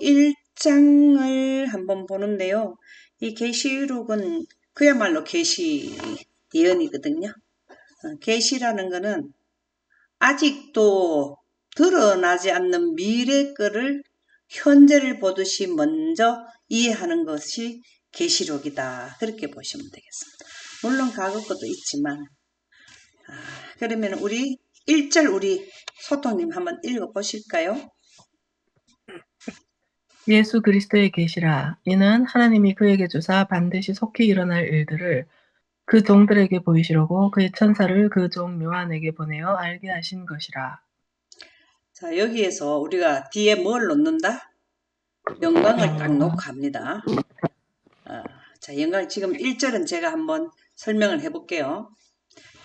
1장을 한번 보는데요. 이 계시록은 그야말로 계시 예언이거든요. 계시라는 거는 아직도 드러나지 않는 미래 거를 현재를 보듯이 먼저 이해하는 것이 계시록이다. 그렇게 보시면 되겠습니다. 물론 과거 것도 있지만 그러면 우리 1절 우리 소통님 한번 읽어보실까요? 예수 그리스도의 계시라. 이는 하나님이 그에게 주사 반드시 속히 일어날 일들을 그 종들에게 보이시려고 그의 천사를 그 종 요한에게 보내어 알게 하신 것이라. 자, 여기에서 우리가 뒤에 뭘 놓는다? 영광을 딱 놓고 합니다. 자, 영광 지금 1절은 제가 한번 설명을 해볼게요.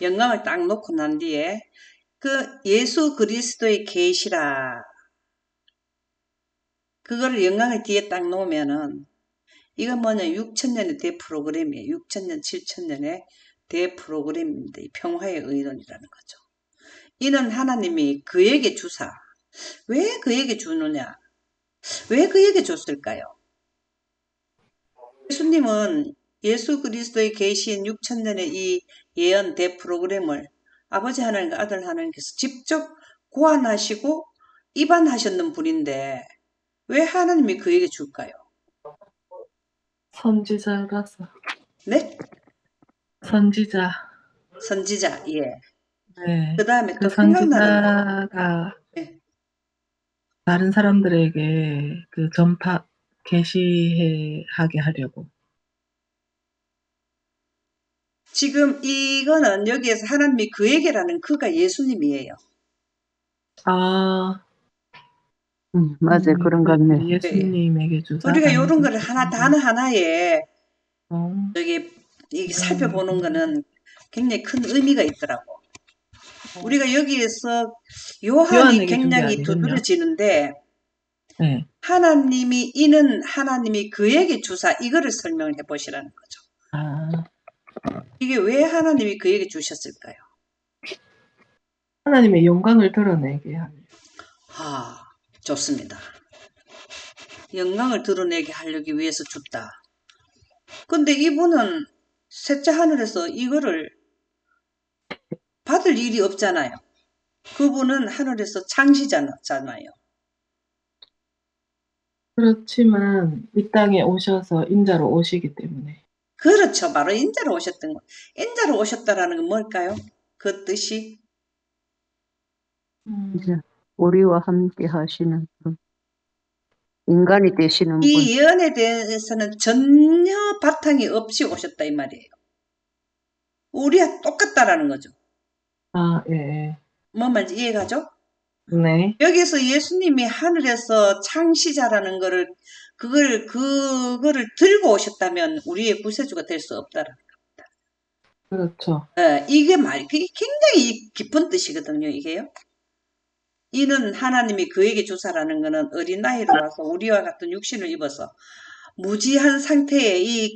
영광을 딱 놓고 난 뒤에 그 예수 그리스도의 계시라 그거를 영광을 뒤에 딱 놓으면은 이건 뭐냐 6천년의 대프로그램이에요. 6천년 7천년의 대프로그램입니다. 이 평화의 의논이라는 거죠. 이는 하나님이 그에게 주사 왜 그에게 주느냐 왜 그에게 줬을까요? 예수님은 예수 그리스도의 계시인 6천년의 이 예언 대프로그램을 아버지 하나님과 아들 하나님께서 직접 고안하시고 입안하셨는 분인데 왜 하나님이 그에게 줄까요? 선지자라서. 네? 선지자. 선지자, 예. 네. 그 다음에 그 또 생각나는, 선지자가 예. 다른 사람들에게 그 계시하게 하려고. 지금 이거는 여기에서 하나님이 그에게라는 그가 예수님이에요. 아, 맞아요. 그런 것 같네. 예수님에게 주사 우리가 이런 반드시 거를 단어 하나에 저기 살펴보는 그런 거는 굉장히 큰 의미가 있더라고. 우리가 여기에서 요한이 요한에게 준게 굉장히 아니군요. 두드러지는데 네. 하나님이 이는 하나님이 그에게 주사 이거를 설명을 해보시라는 거죠. 아, 이게 왜 하나님이 그에게 주셨을까요? 하나님의 영광을 드러내게 하는. 좋습니다. 영광을 드러내게 하려기 위해서 줬다. 근데 이분은 셋째 하늘에서 이거를 받을 일이 없잖아요. 그분은 하늘에서 창시자잖아요. 그렇지만 이 땅에 오셔서 인자로 오시기 때문에. 그렇죠. 바로 인자로 오셨던 거. 인자로 오셨다라는 건 뭘까요? 그 뜻이 이제 우리와 함께 하시는 분. 인간이 되시는 분. 이 예언에 대해서는 전혀 바탕이 없이 오셨다 이 말이에요. 우리와 똑같다라는 거죠. 아, 예. 뭔 말인지 이해가죠? 네. 여기서 예수님이 하늘에서 창시자라는 그거를 들고 오셨다면 우리의 구세주가 될 수 없다라는 겁니다. 그렇죠. 이게 굉장히 깊은 뜻이거든요, 이게요. 이는 하나님이 그에게 주사라는 거는 어린아이로 와서 우리와 같은 육신을 입어서 무지한 상태에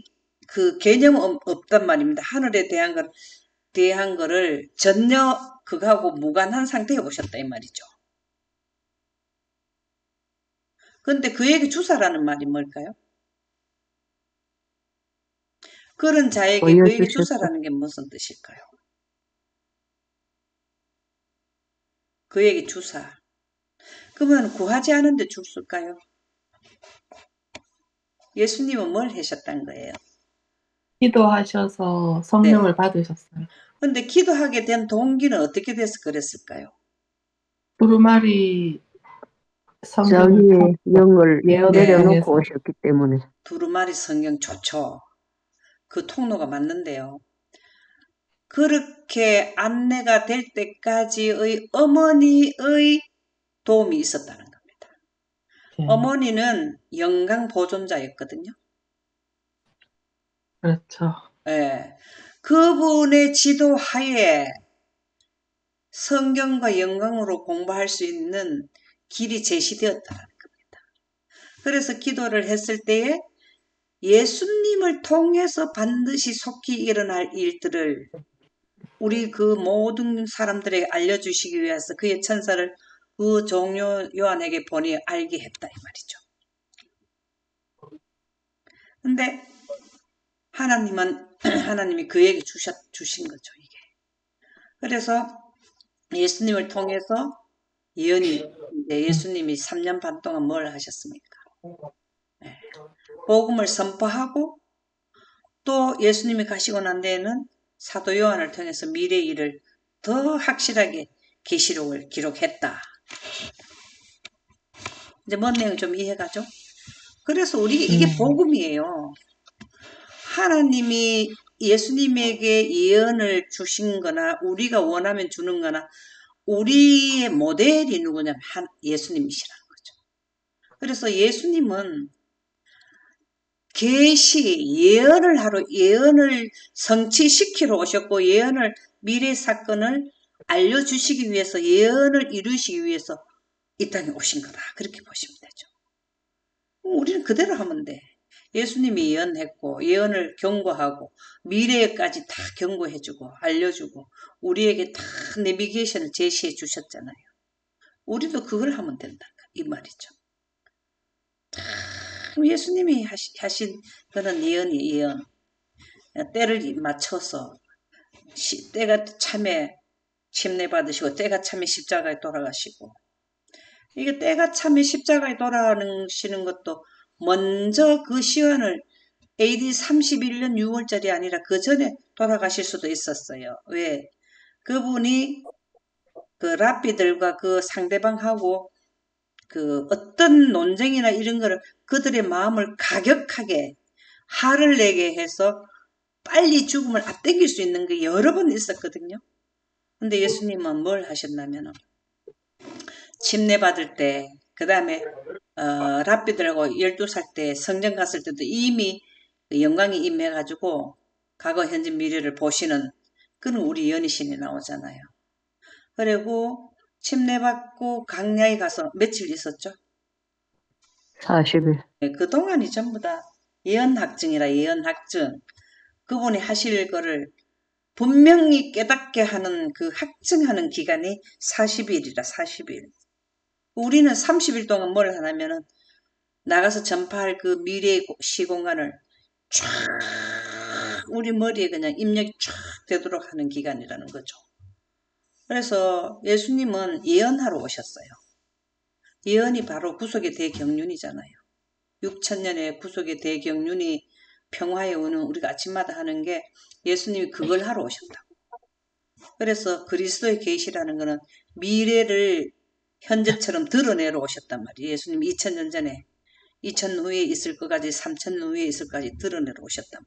그 개념 없단 말입니다. 하늘에 대한 거를 전혀 그거하고 무관한 상태에 오셨다 이 말이죠. 그런데 그에게 주사라는 말이 뭘까요? 그런 자에게 그에게 주사라는 게 무슨 뜻일까요? 그에게 주사. 그러면 구하지 않은데 줬을까요? 예수님은 뭘 하셨다는 거예요? 기도하셔서 성령을 받으셨어요. 근데 기도하게 된 동기는 어떻게 돼서 그랬을까요? 두루마리 자기의 영을 내려놓고 통해서. 오셨기 때문에. 두루마리 성경 좋죠. 그 통로가 맞는데요. 그렇게 안내가 될 때까지의 어머니의 도움이 있었다는 겁니다. 어머니는 영광 보존자였거든요. 그렇죠. 예. 그분의 지도하에 성경과 영광으로 공부할 수 있는 길이 제시되었다는 겁니다. 그래서 기도를 했을 때에 예수님을 통해서 반드시 속히 일어날 일들을 우리 그 모든 사람들에게 알려주시기 위해서 그의 천사를 그 종료 요한에게 보내 알게 했다 이 말이죠. 근데 하나님은 하나님이 그에게 주신 거죠, 이게. 그래서 예수님을 통해서 예언이 이제 예수님이 3년 반 동안 뭘 하셨습니까? 네. 복음을 선포하고 또 예수님이 가시고 난 데에는 사도 요한을 통해서 미래의 일을 더 확실하게 계시록을 기록했다. 이제 뭔 내용 좀 이해가죠? 그래서 이게 복음이에요. 하나님이 예수님에게 예언을 주신 거나 우리가 원하면 주는 거나 우리의 모델이 누구냐면 예수님이시라는 거죠. 그래서 예수님은 예언을 하러 예언을 성취시키러 오셨고 예언을 미래 사건을 알려주시기 위해서 예언을 이루시기 위해서 이 땅에 오신 거다. 그렇게 보시면 되죠. 우리는 그대로 하면 돼. 예수님이 예언했고 예언을 경고하고 미래에까지 다 경고해주고 알려주고 우리에게 다 내비게이션을 제시해 주셨잖아요. 우리도 그걸 하면 된다. 이 말이죠. 예수님이 하신 그런 예언. 때를 맞춰서 때가 참에 침례 받으시고 때가 참에 십자가에 돌아가시고 이게 때가 참에 십자가에 돌아가시는 것도 먼저 그 시간을 AD 31년 6월절이 아니라 그 전에 돌아가실 수도 있었어요. 왜? 그분이 그 랍비들과 그 상대방하고 그 어떤 논쟁이나 이런 거를 그들의 마음을 가격하게 화를 내게 해서 빨리 죽음을 앞당길 수 있는 게 여러 번 있었거든요. 근데 예수님은 뭘 하셨냐면 침례 받을 때, 그 다음에 랍비들하고 12살 때 성전 갔을 때도 이미 영광이 임해가지고 과거, 현재, 미래를 보시는 그런 우리 연희신이 나오잖아요. 그리고 침례 받고 강야에 가서 며칠 있었죠? 40일. 네, 그동안이 전부 다 예언학증이라 예언학증. 그분이 하실 거를 분명히 깨닫게 하는 그 학증하는 기간이 40일이라 40일. 우리는 30일 동안 뭘 하냐면은 나가서 전파할 그 미래의 시공간을 쫙 우리 머리에 그냥 입력이 쫙 되도록 하는 기간이라는 거죠. 그래서 예수님은 예언하러 오셨어요. 예언이 바로 구속의 대경륜이잖아요. 6천년의 구속의 대경륜이 평화의 오는 우리가 아침마다 하는 게 예수님이 그걸 하러 오셨다고. 그래서 그리스도의 계시라는 것은 미래를 현재처럼 드러내러 오셨단 말이에요. 예수님이 2000년 전에 2000 후에 있을 것까지 3000 후에 있을 것까지 드러내러 오셨단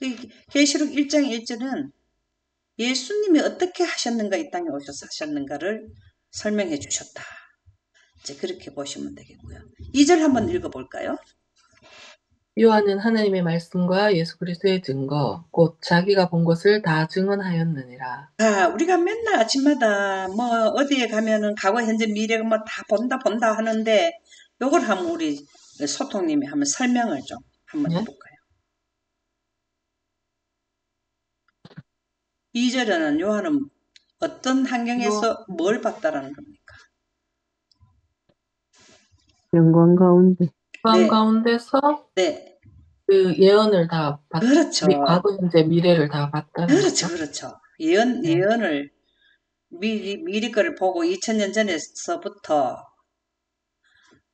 말이죠. 계시록 1장 1절은 예수님이 어떻게 하셨는가 이 땅에 오셔서 하셨는가를 설명해 주셨다. 이제 그렇게 보시면 되겠고요. 2절 한번 읽어볼까요? 요한은 하나님의 말씀과 예수 그리스도의 증거 곧 자기가 본 것을 다 증언하였느니라. 우리가 맨날 아침마다 뭐 어디에 가면은 과거, 현재, 미래가 뭐 다 본다 하는데 요걸 한번 우리 소통님이 한번 설명을 좀 한번 네? 해볼까요? 2절에는 요한은 어떤 환경에서 뭘 봤다라는 겁니까? 영광 가운데. 그 네, 가운데서 네, 그 예언을 다 그렇죠. 과거, 현재, 미래를 다 봤다는 거죠. 그렇죠. 네. 예언을 미리 거를 보고 2000년 전에서부터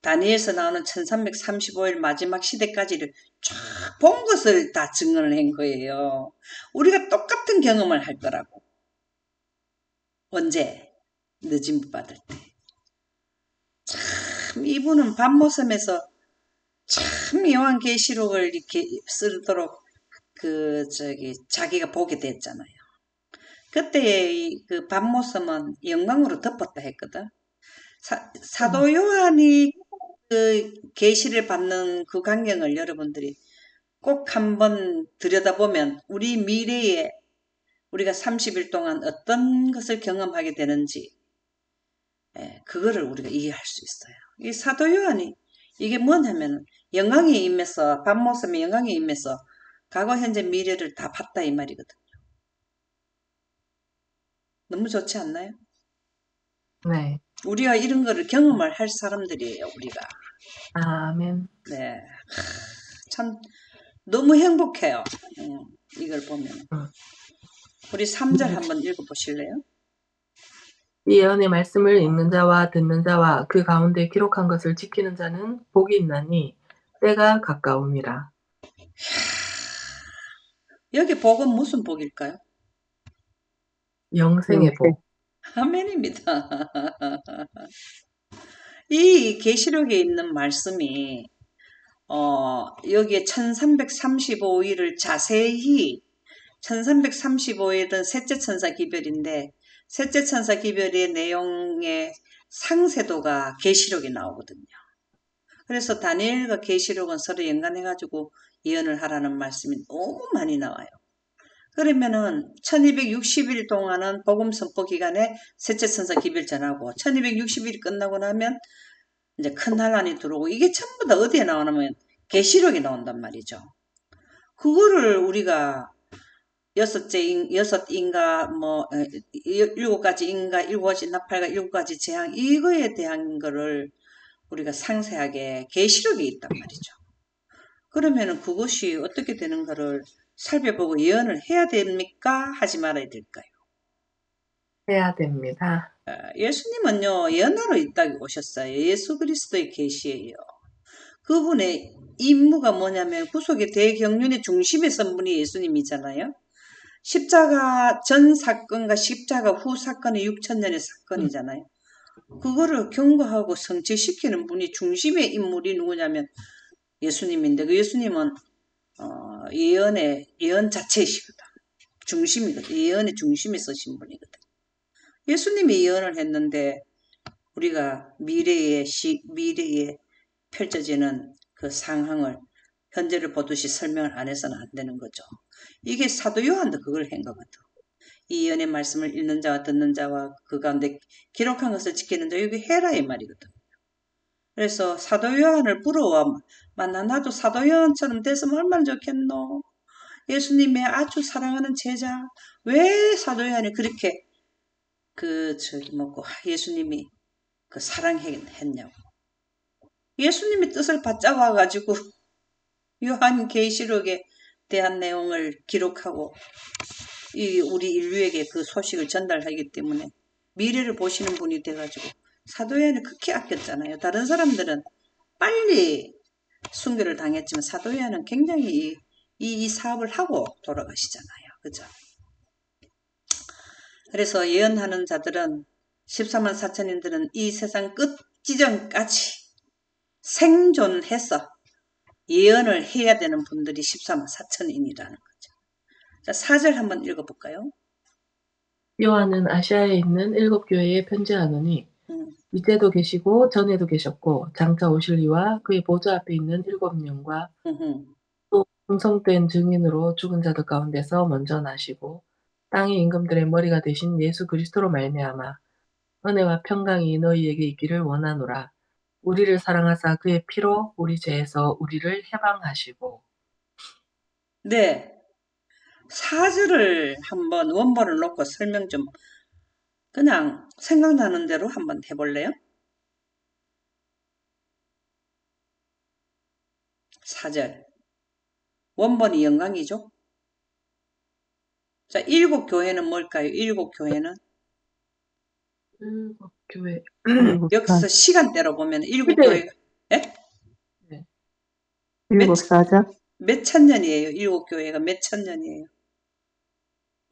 다니엘서 나오는 1335일 마지막 시대까지를 쫙 본 것을 다 증언을 한 거예요. 우리가 똑같은 경험을 할 거라고. 언제? 늦은 받을 때. 참 이분은 밤모섬에서 참 요한계시록을 이렇게 쓰도록 자기가 보게 됐잖아요. 그때 그 밤모섬은 영광으로 덮었다 했거든. 사도 요한이 그 계시를 받는 그 광경을 여러분들이 꼭 한번 들여다보면 우리 미래에 우리가 30일 동안 어떤 것을 경험하게 되는지 그거를 우리가 이해할 수 있어요. 이 사도 요한이 이게 뭐냐면 영광에 임해서 밤모섬의 영광에 임해서 과거 현재 미래를 다 봤다 이 말이거든요. 너무 좋지 않나요? 네. 우리가 이런 거를 경험을 할 사람들이에요. 우리가. 아멘. 네. 참 너무 행복해요. 이걸 보면. 어. 우리 3절 한번 읽어보실래요? 이 예언의 말씀을 읽는 자와 듣는 자와 그 가운데 기록한 것을 지키는 자는 복이 있나니 때가 가까움이라. 여기 복은 무슨 복일까요? 영생의 복. 아멘입니다. 이 계시록에 있는 말씀이 여기에 1335일을 자세히 1335일은 셋째 천사 기별인데 셋째 천사 기별의 내용의 상세도가 계시록에 나오거든요. 그래서 다니엘과 계시록은 서로 연관해가지고 예언을 하라는 말씀이 너무 많이 나와요. 그러면은 1260일 동안은 복음 선포 기간에 셋째 천사 기별 전하고 1260일이 끝나고 나면 이제 큰 환란이 들어오고 이게 전부 다 어디에 나오냐면 계시록에 나온단 말이죠. 그거를 우리가 여섯 인가 일곱 가지 인가, 일곱 가지 나팔과 일곱 가지 재앙 이거에 대한 거를 우리가 상세하게 계시록에 있단 말이죠. 그러면은 그것이 어떻게 되는가를 살펴보고 예언을 해야 됩니까? 하지 말아야 될까요? 해야 됩니다. 예수님은요 예언하러 이 땅에 오셨어요. 예수 그리스도의 계시예요. 그분의 임무가 뭐냐면 구속의 대경륜의 중심에 선 분이 예수님이잖아요. 십자가 전 사건과 십자가 후 사건이 6천년의 사건이잖아요. 그거를 경고하고 성취시키는 분이 중심의 인물이 누구냐면 예수님인데 그 예수님은 예언 자체이시거든. 중심이거든. 예언의 중심에 서신 분이거든. 예수님이 예언을 했는데 우리가 미래에 펼쳐지는 그 상황을 현재를 보듯이 설명을 안 해서는 안 되는 거죠. 이게 사도 요한도 그걸 한 거거든. 이 예언의 말씀을 읽는 자와 듣는 자와 그 가운데 기록한 것을 지키는 자 여기 해라 이 말이거든. 그래서 사도 요한을 부러워 만나 나도 사도 요한처럼 됐으면 얼마나 좋겠노. 예수님의 아주 사랑하는 제자 왜 사도 요한이 그렇게 예수님이 그 사랑했냐고. 예수님이 뜻을 받잡아 가지고 요한 계시록에 대한 내용을 기록하고 우리 인류에게 그 소식을 전달하기 때문에 미래를 보시는 분이 돼가지고 사도 요한을 극히 아꼈잖아요. 다른 사람들은 빨리 순교를 당했지만 사도 요한은 굉장히 이 사업을 하고 돌아가시잖아요. 그죠? 그래서 예언하는 자들은 14만 4천인들은 이 세상 끝 지점까지 생존해서 예언을 해야 되는 분들이 14만 4천인이라는 거죠. 자, 4절 한번 읽어볼까요? 요한은 아시아에 있는 7 교회에 편지하노니 이때도 계시고 전에도 계셨고 장차 오실 이와 그의 보좌 앞에 있는 7 영과 또 충성된 증인으로 죽은 자들 가운데서 먼저 나시고 땅의 임금들의 머리가 되신 예수 그리스도로 말미암아 은혜와 평강이 너희에게 있기를 원하노라. 우리를 사랑하사 그의 피로 우리 죄에서 우리를 해방하시고. 네. 4절을 한번 원본을 놓고 설명 좀 그냥 생각나는 대로 한번 해볼래요? 4절. 원본이 영광이죠? 자, 7 교회는 뭘까요? 7 교회는? 7 교회. 여기서 시간대로 보면 7 시대. 교회가, 예? 네. 일곱 사자 몇 천년이에요? 7 교회가 몇 천년이에요?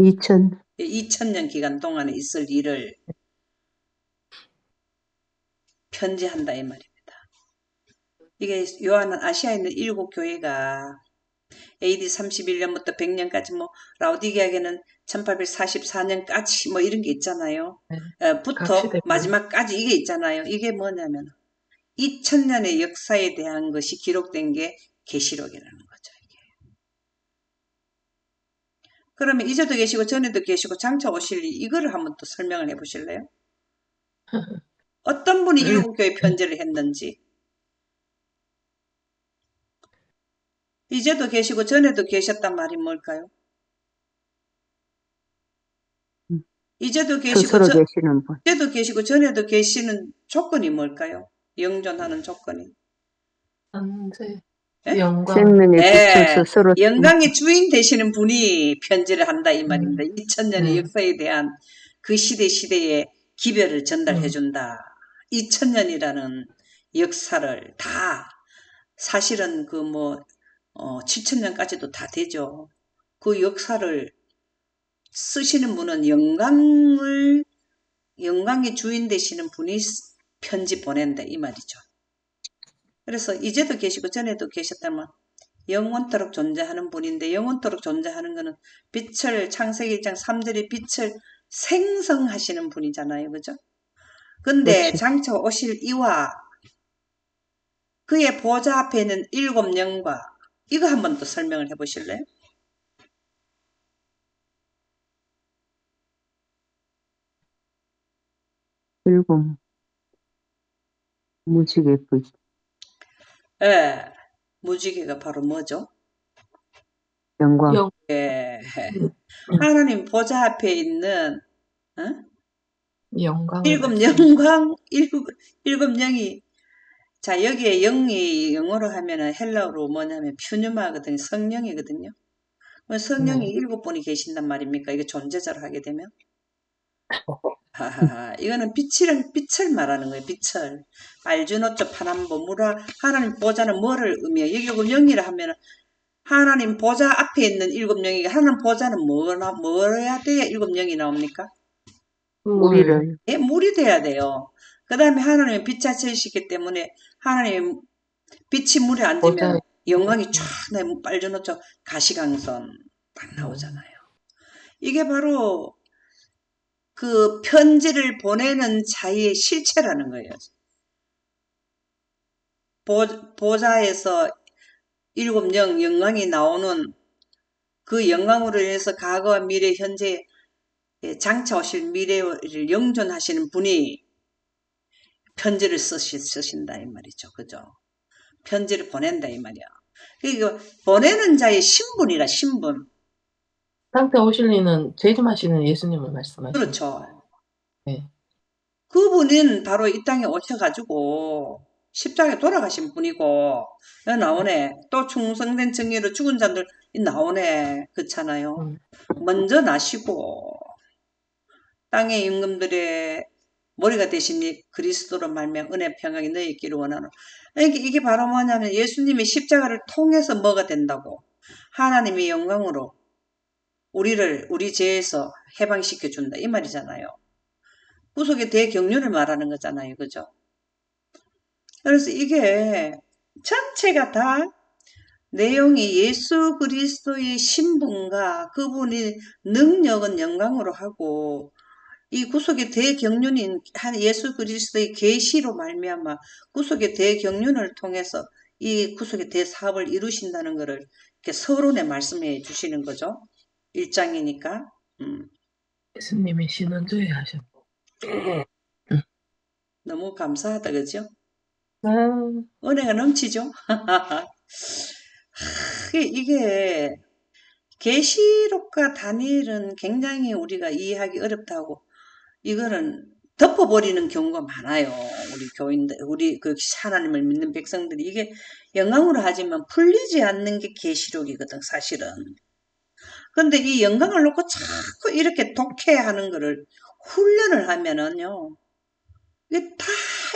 2000 2000년 기간 동안에 있을 일을 편지한다 이 말입니다. 이게 요한은 아시아에 있는 7 교회가 AD 31년부터 100년까지 라오디게아에는 1844년까지 이런 게 있잖아요. 네. 부터 각시대. 마지막까지 이게 있잖아요. 이게 뭐냐면 2000년의 역사에 대한 것이 기록된 게 계시록이라는 거죠. 이게. 그러면 이제도 계시고 전에도 계시고 장차 오실 일 이거를 한번 또 설명을 해보실래요? 어떤 분이 7 교회 편지를 했는지 이제도 계시고 전에도 계셨단 말이 뭘까요? 이제도 계시고 스스로 계시는 분 이제도 계시고 전에도 계시는 조건이 뭘까요? 영존하는 조건이. 현재. 영광. 생명의 빛을 예, 서로 영광의 주인 되시는 분이 편지를 한다 이 말입니다. 2000년의 네. 역사에 대한 그 시대의 기별을 전달해 준다. 2000년이라는 역사를 다 사실은 7000년까지도 다 되죠. 그 역사를 쓰시는 분은 영광의 주인 되시는 분이 편지 보낸다 이 말이죠. 그래서 이제도 계시고 전에도 계셨다면 영원토록 존재하는 분인데, 영원토록 존재하는 것은 빛을, 창세기 1장 3절의 빛을 생성하시는 분이잖아요. 그죠? 근데 그렇지. 장차 오실 이와 그의 보좌 앞에 있는 7영과 이거 한번 더 설명을 해보실래요? 일곱 무지개 빛. 예, 무지개가 바로 뭐죠? 영광. 영. 예, 하나님 보좌 앞에 있는 영광을 일곱 말씀하시죠. 영광, 일곱 영이, 자, 여기에 영이 영어로 하면은 헬라어로 뭐냐면 퓨뉴마거든요. 성령이거든요. 성령이 네. 7분이 계신단 말입니까? 이게 존재자로 하게 되면? 하하하. 이거는 빛을 말하는 거예요. 빛을. 알주노초 파남보 무라. 하나님 보좌는 뭐를 의미해요? 여기 영이라 하면은 하나님 보좌 앞에 있는 7영이, 하나님 보좌는 뭐야 돼야 7영이 나옵니까? 우리를 예, 물이 돼야 돼요. 그 다음에 하나님은 빛자체이시기 때문에 하나님 빛이 물에 보좌에 앉으면 영광이 쫙 빨주노초 가시광선 딱 나오잖아요. 이게 바로 그 편지를 보내는 자의 실체라는 거예요. 보좌에서 7영광이 나오는 그 영광으로 인해서 과거와 미래, 현재, 장차 오실 미래를 영존하시는 분이 편지를 쓰신다 이 말이죠. 그죠? 편지를 보낸다 이 말이야. 그러니까 보내는 자의 신분이라, 신분. 상태 오실리는 재림하시는 예수님을 말씀하시는. 그렇죠. 네. 그분은 바로 이 땅에 오셔가지고 십자가에 돌아가신 분이고, 나오네. 또 충성된 정예로 죽은 자들 나오네. 그렇잖아요. 먼저 나시고 땅의 임금들의 머리가 되신 그리스도로 말미암아 은혜 평강이 너희 있기를 원하노. 이게 바로 뭐냐면 예수님이 십자가를 통해서 뭐가 된다고? 하나님의 영광으로 우리 죄에서 해방시켜 준다 이 말이잖아요. 구속의 대경륜을 말하는 거잖아요. 그죠? 그래서 이게 전체가 다 내용이 예수 그리스도의 신분과 그분의 능력은 영광으로 하고, 이 구속의 대경륜인 예수 그리스도의 계시로 말미암아 구속의 대경륜을 통해서 이 구속의 대사업을 이루신다는 것을 이렇게 서론에 말씀해 주시는 거죠. 1장이니까. 예수님이 신원주의 하셨고. 너무 감사하다, 그죠? 아, 은혜가 넘치죠? 이게 계시록과 다니엘은 굉장히 우리가 이해하기 어렵다고, 이거는 덮어버리는 경우가 많아요. 우리 교인들, 우리 그 하나님을 믿는 백성들이 이게 영광으로 하지만 풀리지 않는 게 계시록이거든, 사실은. 근데 이 영광을 놓고 자꾸 이렇게 독해하는 거를 훈련을 하면은요, 이게 다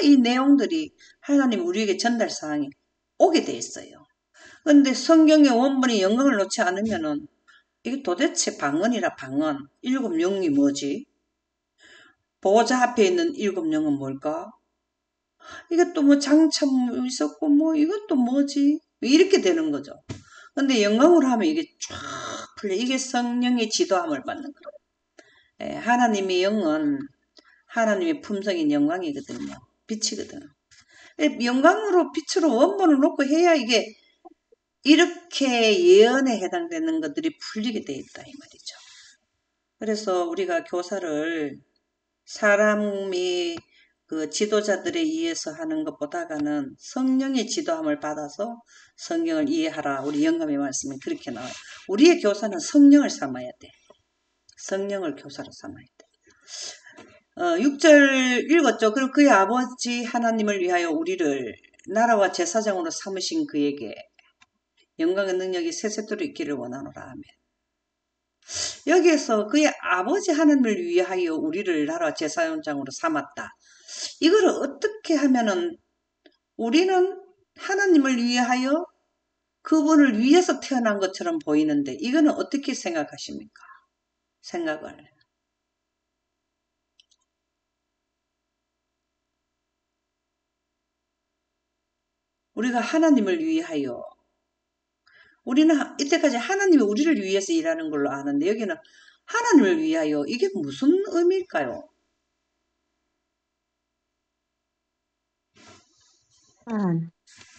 이 내용들이 하나님 우리에게 전달 사항이 오게 돼 있어요. 근데 성경의 원본이 영광을 놓지 않으면은 이게 도대체 방언이라 방언, 7영이 뭐지? 보좌 앞에 있는 7영은 뭘까? 이것도 뭐 장차 있었고 뭐 이것도 뭐지? 이렇게 되는 거죠. 근데 영광으로 하면 이게 쫙 풀려. 이게 성령의 지도함을 받는 거예요. 하나님의 영은 하나님의 품성인 영광이거든요. 빛이거든요. 영광으로 빛으로 원본을 놓고 해야 이게 이렇게 예언에 해당되는 것들이 풀리게 돼 있다 이 말이죠. 그래서 우리가 교사를 사람이 그 지도자들에 의해서 하는 것보다는 성령의 지도함을 받아서 성경을 이해하라. 우리 영감의 말씀이 그렇게 나와요. 우리의 교사는 성령을 삼아야 돼. 성령을 교사로 삼아야 돼. 6절 읽었죠. 그리고 그의 아버지 하나님을 위하여 우리를 나라와 제사장으로 삼으신 그에게 영광의 능력이 세세토록 있기를 원하노라 하면 여기에서 그의 아버지 하나님을 위하여 우리를 나라 제사장으로 삼았다. 이걸 어떻게 하면은 우리는 하나님을 위하여 그분을 위해서 태어난 것처럼 보이는데 이거는 어떻게 생각하십니까? 생각을. 우리가 하나님을 위하여 우리는 이때까지 하나님이 우리를 위해서 일하는 걸로 아는데 여기는 하나님을 위하여 이게 무슨 의미일까요?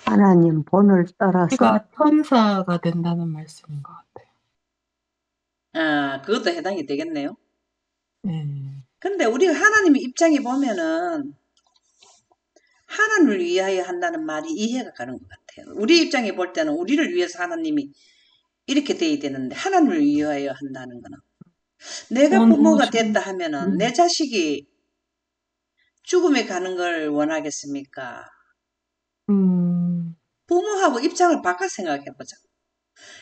하나님 본을 따라서 우리가 천사가 된다는 말씀인 것 같아요. 아, 그것도 해당이 되겠네요. 네. 근데 우리가 하나님의 입장에 보면은 하나님을 위하여 한다는 말이 이해가 가는 것 같아요. 우리 입장에 볼 때는 우리를 위해서 하나님이 이렇게 돼야 되는데 하나님을 위하여 한다는 거는 내가 부모가 됐다 하면은 내 자식이 죽음에 가는 걸 원하겠습니까? 부모하고 입장을 바꿔 생각해보자.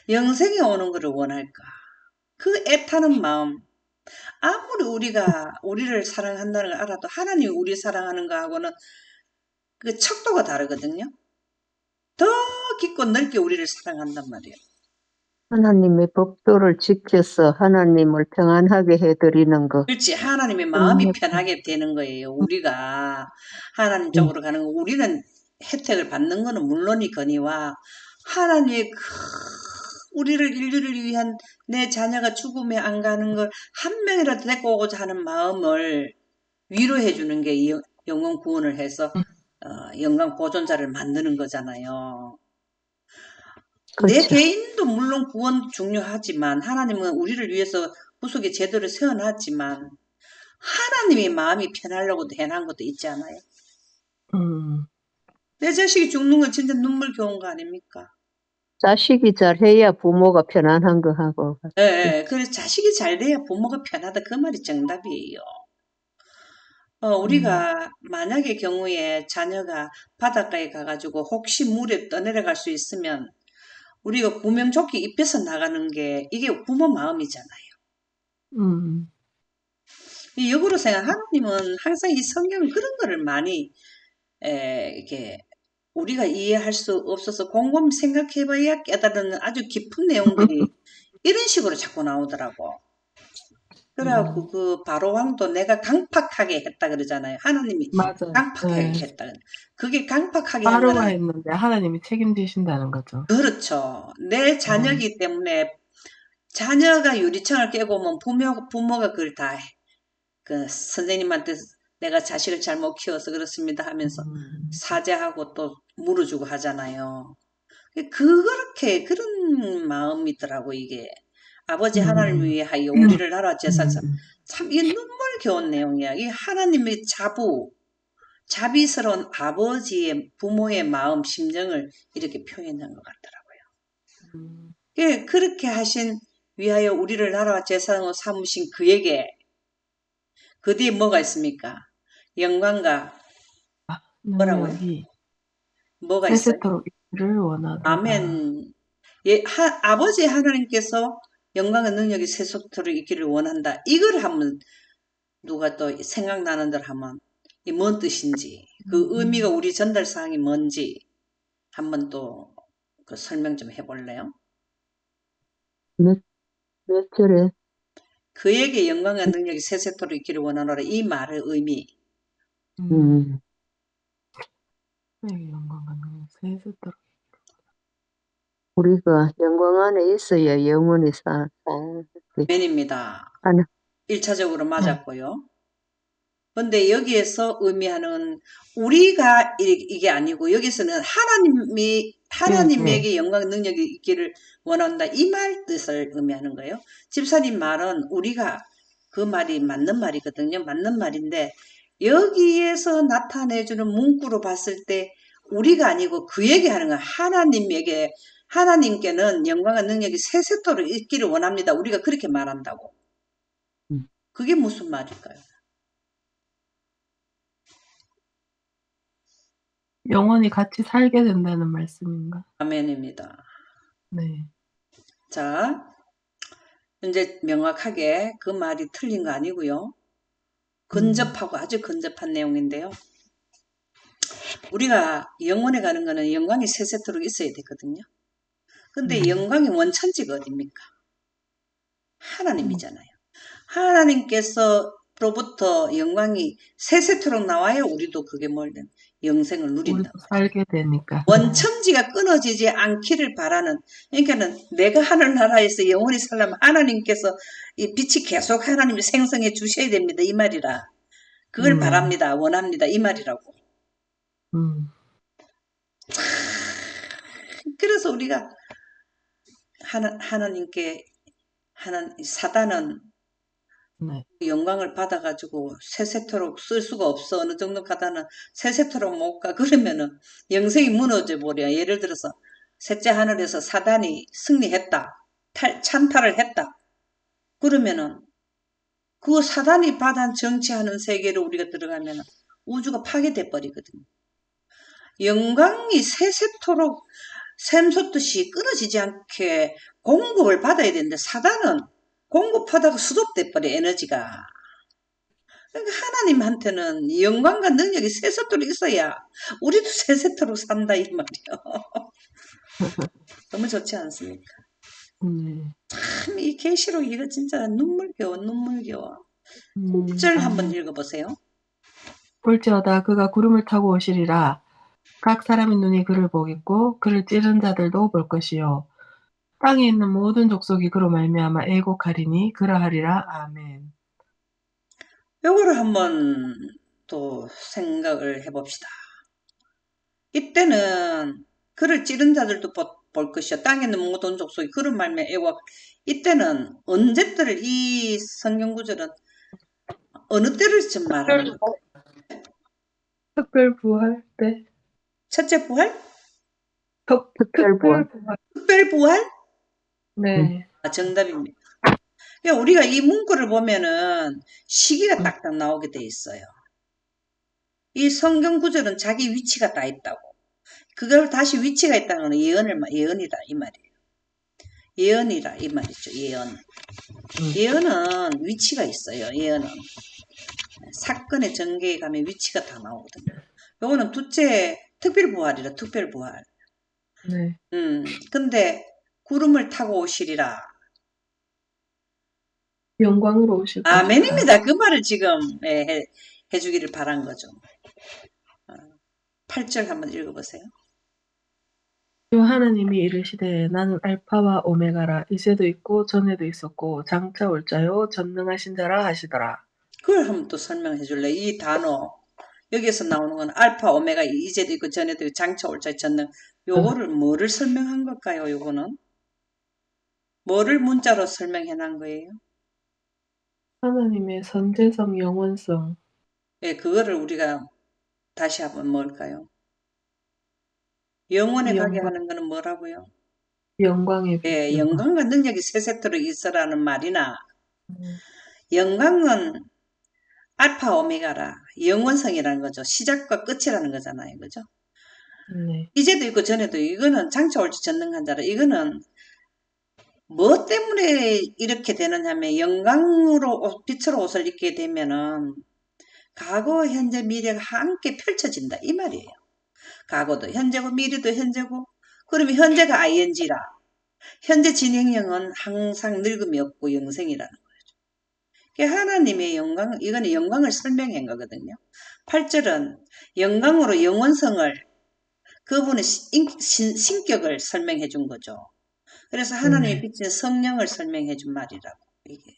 영생에 오는 것을 원할까? 그 애타는 마음, 아무리 우리가 우리를 사랑한다는 걸 알아도 하나님이 우리 사랑하는 거하고는 그 척도가 다르거든요. 더 깊고 넓게 우리를 사랑한단 말이에요. 하나님의 법도를 지켜서 하나님을 평안하게 해드리는 것. 그렇지. 하나님의 마음이 편하게 되는 거예요. 우리가 하나님 쪽으로 가는 거. 우리는 혜택을 받는 거는 물론이거니와 하나님의 우리를 인류를 위한 내 자녀가 죽음에 안 가는 걸 한 명이라도 데리고 오고자 하는 마음을 위로해 주는 게 영원 구원을 해서 영광 보존자를 만드는 거잖아요. 그렇죠. 내 개인도 물론 구원 중요하지만 하나님은 우리를 위해서 구속의 제도를 세워놨지만 하나님의 마음이 편하려고 해놓은 것도 있지 않아요? 내 자식이 죽는 건 진짜 눈물겨운 거 아닙니까? 자식이 잘해야 부모가 편안한 거 하고. 예, 그래서 자식이 잘 돼야 부모가 편하다. 그 말이 정답이에요. 우리가 만약의 경우에 자녀가 바닷가에 가가지고 혹시 물에 떠내려갈 수 있으면 우리가 구명조끼 입혀서 나가는 게 이게 부모 마음이잖아요. 이 역으로 생각 하나님은 항상 이 성경은 그런 거를 많이 이렇게 우리가 이해할 수 없어서 곰곰이 생각해봐야 깨달은 아주 깊은 내용들이 이런 식으로 자꾸 나오더라고. 그래갖고 그 바로왕도 내가 강팍하게 했다 그러잖아요. 하나님이 맞아요. 강팍하게 네. 했다. 그게 강팍하게 바로가 한다는 했는데 하나님이 책임지신다는 거죠. 그렇죠. 내 자녀이기 때문에 자녀가 유리창을 깨고 오면 부모가 그걸 다 해. 그 선생님한테 내가 자식을 잘못 키워서 그렇습니다 하면서 사죄하고 또 물어주고 하잖아요. 그렇게 그런 마음이더라고 이게. 아버지 하나님을 위하여 우리를 나라 제사장. 참 이게 눈물겨운 내용이야. 이 하나님의 자비스러운 아버지의 부모의 마음 심정을 이렇게 표현한 것 같더라고요. 예, 그렇게 하신 위하여 우리를 나라와 제사장으로 삼으신 그에게 그 뒤에 뭐가 있습니까? 영광과 뭐라고요? 뭐가 있어요? 세세토록 있기를 원하노라. 아멘. 예, 아버지 하나님께서 영광의 능력이 세속토록 있기를 원한다. 이걸 한번 누가 또 생각나는 대로 하면 이 뭔 뜻인지 그 의미가 우리 전달 사항이 뭔지 한번 또 그 설명 좀 해볼래요? 몇 절에? 그에게 영광의 능력이 세세토록 있기를 원하노라. 이 말의 의미. 영광과 능력 세세토록. 우리가 영광 안에 있어야 영원히 사는. 아멘입니다. 1차적으로 맞았고요. 근데 여기에서 의미하는 우리가 이게 아니고 여기서는 하나님에게 영광 능력이 있기를 원한다. 이 말 뜻을 의미하는 거예요. 집사님 말은 우리가 그 말이 맞는 말이거든요. 맞는 말인데 여기에서 나타내주는 문구로 봤을 때 우리가 아니고 그에게 하는 거야. 하나님께는 영광과 능력이 세세토록 있기를 원합니다. 우리가 그렇게 말한다고. 그게 무슨 말일까요? 영원히 같이 살게 된다는 말씀인가? 아멘입니다. 네. 자, 이제 명확하게 그 말이 틀린 거 아니고요. 근접하고 아주 근접한 내용인데요. 우리가 영원에 가는 거는 영광이 세세토록 있어야 되거든요. 근데 영광의 원천지가 어딥니까? 하나님이잖아요. 하나님께서로부터 영광이 세세토록 나와야 우리도 그게 뭘든 영생을 누린다. 우리도 살게 되니까. 원천지가 끊어지지 않기를 바라는, 그러니까는 내가 하늘나라에서 영원히 살려면 하나님께서 이 빛이 계속 하나님이 생성해 주셔야 됩니다. 이 말이라. 그걸 바랍니다. 원합니다. 이 말이라고. 그래서 우리가 하나님께 사단은 네. 영광을 받아가지고 세세토록 쓸 수가 없어. 어느 정도 가다는 세세토록 못 가. 그러면은 영생이 무너져 버려. 예를 들어서 셋째 하늘에서 사단이 승리했다. 찬탈을 했다. 그러면은 그 사단이 받아 정치하는 세계로 우리가 들어가면은 우주가 파괴돼 버리거든요. 영광이 세세토록 샘솟듯이 끊어지지 않게 공급을 받아야 되는데 사단은 공급하다가 수독돼 버려 에너지가. 그러니까 하나님한테는 영광과 능력이 세세토록 있어야 우리도 세세토록 산다 이 말이요. 너무 좋지 않습니까? 참 이 계시록 이거 진짜 눈물겨워. 6절 한번 읽어보세요. 볼지어다 그가 구름을 타고 오시리라. 각 사람의 눈이 그를 보겠고 그를 찌른 자들도 볼 것이요. 땅에 있는 모든 족속이 그로 말미암아 애곡하리니 그러하리라. 아멘. 요거를 한번 또 생각을 해봅시다. 이때는 그를 찌른 자들도 볼 것이요. 땅에 있는 모든 족속이 그로 말미암아 애곡. 이때는 언제 때를 이 성경 구절은 어느 때를 좀 말하는 걸까요? 특별 부활 때. 첫째 부활? 특별 부활. 특별 부활? 네. 정답입니다. 그러니까 우리가 이 문구를 보면은 시기가 딱딱 나오게 돼 있어요. 이 성경 구절은 자기 위치가 다 있다고. 그걸 다시 위치가 있다는 건 예언이다 이 말이에요. 예언이라 이 말이죠. 예언은 위치가 있어요. 예언은 사건의 전개에 가면 위치가 다 나오거든요. 요거는 둘째 특별부활이라 특별부활. 네. 근데 구름을 타고 오시리라. 영광으로 오실 것이다. 아멘입니다. 그 말을 지금 해주기를 바란 거죠. 8절 한번 읽어보세요. 또 하나님이 이르시되 나는 알파와 오메가라. 이제도 있고 전에도 있었고 장차 올 자요 전능하신 자라 하시더라. 그걸 한번 또 설명해 줄래? 이 단어 여기에서 나오는 건 알파 오메가 이제도 있고 전에도 있고 장차 올 자 전능. 요거를 뭐를 설명한 걸까요? 요거는 뭐를 문자로 설명해 놓은 거예요? 하나님의 선재성 영원성. 예, 그거를 우리가 다시 한번 뭘까요? 영원에 가게 하는 거는 뭐라고요? 영광의 빛. 예, 영광과 능력이 세세토록 있어라는 말이나 영광은 알파 오메가라 영원성이라는 거죠. 시작과 끝이라는 거잖아요. 그죠? 네. 이제도 있고 전에도 이거는 장차 올지 전능한 자라. 이거는 뭐 때문에 이렇게 되느냐면 영광으로 빛으로 옷을 입게 되면은 과거, 현재, 미래가 함께 펼쳐진다 이 말이에요. 과거도 현재고 미래도 현재고 그러면 현재가 ing라. 현재 진행형은 항상 늙음이 없고 영생이라는 거죠. 하나님의 영광, 이거는 영광을 설명한 거거든요. 8절은 영광으로 영원성을 그분의 신격을 설명해 준 거죠. 그래서 하나님의 빛인 성령을 설명해 준 말이라고 이게.